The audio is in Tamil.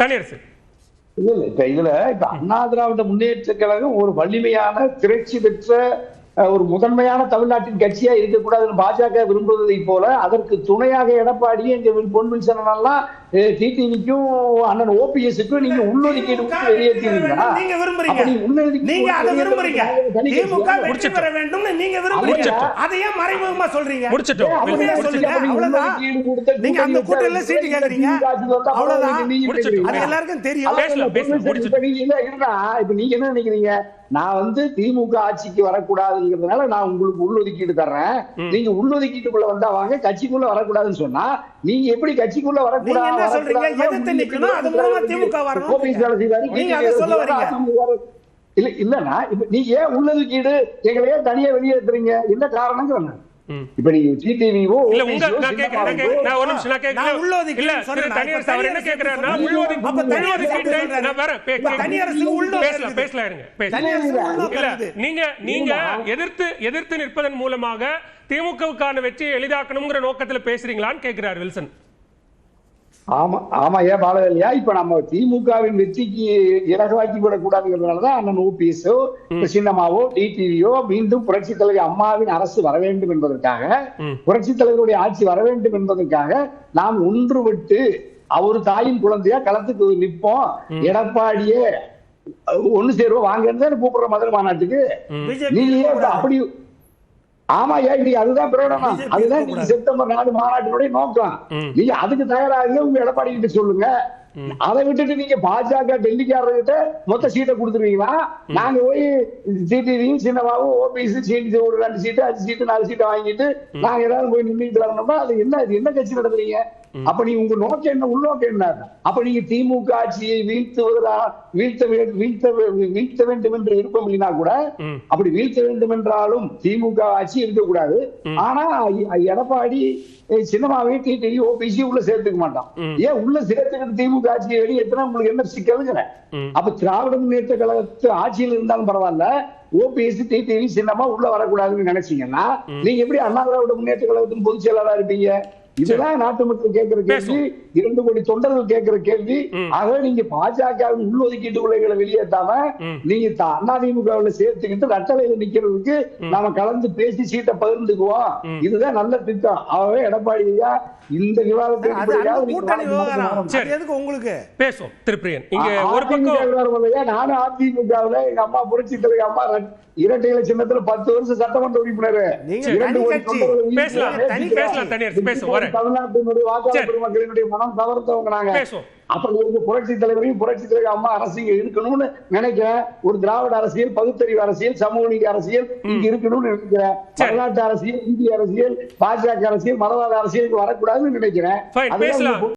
தனியரசு இல்ல இப்ப அண்ணா திராவிட முன்னேற்ற கழகம் ஒரு வலிமையான திரைச்சி பெற்ற ஒரு முதன்மையான தமிழ்நாட்டின் கட்சியா இருக்கக்கூடாதுன்னு பாஜக விரும்புவதை போல அதற்கு துணையாக எடப்பாடி எங்க பொன்வின்சன் எல்லாம் டிடிவிக்கும் அண்ணன் ஓபிஎஸ்க்கும் நீங்க உள்ளொதுக்கீடு வெளியேற்றீங்களா? நீங்க விரும்புறீங்க, நீங்க அதை விரும்புறீங்க. திமுக வெற்றி பெற வேண்டும் நீங்க விரும்புறீங்க, அதை ஏன் மறைமுகமா சொல்றீங்க? நீங்க அந்த கூட்டத்துல சீட்டு கேக்குறீங்க, அவ்வளவுதான். அது எல்லாருக்கும் தெரியும். இப்ப நீங்க என்ன நினைக்கிறீங்க? நான் திமுக ஆட்சிக்கு வரக்கூடாதுங்கிறதுனால நான் உங்களுக்கு உள்ளொதுக்கீடு தர்றேன், நீங்க உள்ளொதுக்கீட்டுக்குள்ள வந்தா வாங்க, கட்சிக்குள்ள வரக்கூடாதுன்னு சொன்னா நீங்க எப்படி கட்சிக்குள்ள வரக்கூடாது சொல்றீங்க? எதிர்த்து நிக்கணும், அது மூலமா திமுக வரணும். நீங்க அதை சொல்ல வரீங்க. இல்ல இல்லன்னா இப்ப நீங்க ஏன் உள்ளொதுக்கீடு எங்களையே தனியா வெளியேற்றுறீங்க? என்ன காரணங்கிறேன். இப்ப நீங்க டிடிவிஓ இல்ல உங்க நான் கேக்குறேன், நான் ஒரு நிமிஷம் நான் கேக்குறேன். உள்ளொதுக்கீடு சொன்னேன். தனியரசு அவர் என்ன கேக்குறாருன்னா உள்ளொதுக்கீடு, அப்ப தனியரசு நான் வரேன். தனியரசு உள்ளொதுக்கீடு பேசலாம் இருங்க. இல்ல நீங்க எதிர்த்து நிற்பதன் மூலமாக திமுகவுக்கான வெற்றியை எளிதாக்கணும்ங்கற நோக்கத்துல பேசுறீங்களான்னு கேக்குறார் வில்சன். ஆமா ஏன் பாலகல்யா, இப்ப நம்ம திமுகவின் வெற்றிக்கு இலகுவாக்கி விடக்கூடாதுங்கிறதுனாலதான் அண்ணன் ஓபிஎஸ்ஓ சின்னமாவோ டிடிவியோ மீண்டும் புரட்சி தலைவர் அம்மாவின் அரசு வர வேண்டும் என்பதற்காக, புரட்சி தலைவருடைய ஆட்சி வர வேண்டும் என்பதற்காக நாம் ஒன்றுபட்டு அவரு தாயின் குழந்தையா களத்துக்கு நிற்போம், எடப்பாடியே ஒண்ணு சேருவோம் வாங்கன்னு கூப்பிடுற மதுரை மாநாட்டுக்கு. நீங்க அப்படி ஆமா ஏன் அதுதான் பிரகடனம், அதுதான் நீங்க செப்டம்பர் 4 மாநாட்டினுடைய நோக்கம். நீங்க அதுக்கு தயாராக உங்க எடப்பாடி கிட்ட சொல்லுங்க. அதை விட்டுட்டு நீங்க பாஜக டெல்லிக்காரர்கிட்ட மொத்த சீட்டை கொடுத்துருவீங்களா? நாங்க போய் டிடிவியும் சின்னமாவும் ஓபிஎஸ் சீட்டு ஒரு 2 சீட்டு 5 சீட்டு 4 சீட்டை வாங்கிட்டு நாங்க ஏதாவது போய் நின்றுட்டு வரணும்னா அது என்ன கட்சி நடத்துறீங்க? அப்ப நீங்க உங்க நோக்கம் என்ன, உள்நோக்கம் என்ன? அப்ப நீங்க திமுக ஆட்சியை வீழ்த்த வேண்டும் என்று விருப்பம் இல்லைன்னா கூட, அப்படி வீழ்த்த வேண்டும் என்றாலும் திமுக ஆட்சி இருக்கக்கூடாது. ஆனா எடப்பாடி சின்னமாவே டிடிவி ஓபிசி உள்ள சேர்த்துக்க மாட்டான். ஏன் உள்ள சேர்த்துக்கிட்டு திமுக ஆட்சியை வெளியேற்றினா உங்களுக்கு என்ன சிக்கலுங்கிற? அப்ப திராவிட முன்னேற்ற கழகத்து ஆட்சியில் இருந்தாலும் பரவாயில்ல, ஓபிஎஸ் டிடிவி சின்னமா உள்ள வரக்கூடாதுன்னு நினைச்சீங்கன்னா நீங்க எப்படி அண்ணா திராவிட முன்னேற்ற கழகத்தின் பொதுச் செயலாளரா இருப்பீங்க? இதுதான் நாட்டு மக்கள் கேட்கிற கேள்வி, 2 கோடி தொண்டர்கள் கேட்கிற கேள்வி. ஆக நீங்க பாஜகவின் உள்ளொதுக்கீட்டு கொள்கைகளை வெளியேற்றாம நீங்க அதிமுகவுல சேர்த்துக்கிட்டு ரட்டளையில நிக்கிறதுக்கு நாம கலந்து பேசி சீட்டை பகிர்ந்துக்குவோம், இதுதான் நல்ல திட்டம். ஆகவே எடப்பாடியா இந்த விவாதத்துக்கு உங்களுக்கு பேசுவோம். திருப்பிரியன் இங்க ஒரு பக்கம் நானும் அதிமுகவுல எங்க அம்மா புரட்சி தலைவர் அம்மா இரட்டை இலை சின்னத்துல 10 வருஷம் சட்டமன்ற உறுப்பினர். தமிழ்நாட்டினுடைய வாக்காளர் பெருமக்களினுடைய மனம் கவர்ந்தவங்க நாங்க. அப்படி ஒரு புரட்சி தலைவரையும் புரட்சி தலைவர் அம்மா அரசு இங்க இருக்கணும்னு நினைக்கிறேன். ஒரு திராவிட அரசியல், பகுத்தறிவு அரசியல், சமூக நீதி அரசியல் இங்க இருக்கணும்னு நினைக்கிறேன். தமிழ்நாட்டு அரசியல், இந்திய அரசியல், பாஜக அரசியல், மதவாத அரசியலுக்கு வரக்கூடாதுன்னு நினைக்கிறேன்.